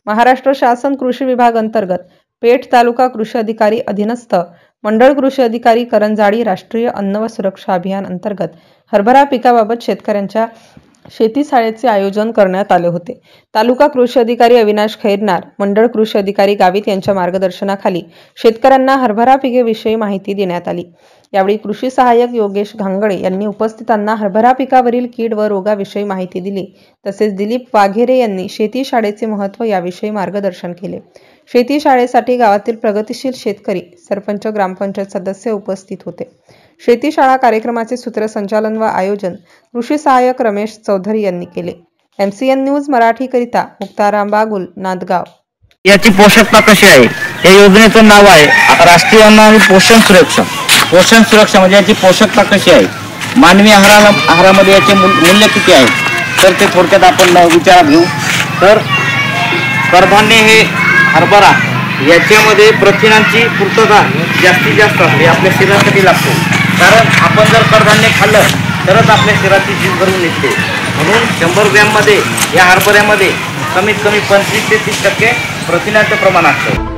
महाराष्ट्र शासन कृषी विभाग अंतर्गत पेठ तालुका कृषी अधिकारी अधीनस्थ मंडळ कृषी अधिकारी करंजाडी राष्ट्रीय अन्न व सुरक्षा अभियान अंतर्गत हरभरा पिकाबाबत शेतकऱ्यांच्या शेती शाळेचे आयोजन करण्यात आले होते। तालुका कृषी अधिकारी अविनाश खैरनार, मंडळ कृषी अधिकारी गावित यांच्या मार्गदर्शनाखाली शेतकऱ्यांना हरभरा पिकेविषयी माहिती देण्यात आली। यावेळी कृषी सहाय्यक योगेश घांगडे यांनी उपस्थितांना हरभरा पिकावरील कीड व रोगाविषयी माहिती दिली। तसेच दिलीप वाघेरे यांनी शेती शाळेचे महत्त्व याविषयी मार्गदर्शन केले। शेती शाळेसाठी गावातील प्रगतिशील शेतकरी, सरपंच, ग्रामपंचायत सदस्य उपस्थित होते। शेती शाळा कार्यक्रमाचे सूत्रसंचालन व आयोजन कृषी सहाय्यक रमेश चौधरी यांनी केले। MCN न्यूज मराठी करिता मुक्ताराम बागुल, नांदगाव। याची पोषकता कशी आहे? या योजनेचं नाव आहे राष्ट्रीय अन्न आणि पोषण सुरक्षा। पोषण सुरक्षा म्हणजे याची पोषकता कशी आहे, मानवी आहारामध्ये याचे मूल्य किती आहे, तर ते थोडक्यात आपण विचारात घेऊ। तर कडधान्य हे हरभरा याच्यामध्ये प्रथिनांची पूर्तता जास्तीत जास्त असते, आपल्या शरीरासाठी लागतो। कारण आपण जर कडधान्य खाल्लं तरच आपल्या शरीराची झीज भरून निघते। म्हणून 100 ग्रॅममध्ये या हरभऱ्यामध्ये कमीत कमी 25 ते 30% प्रथिनांचं प्रमाण असतं।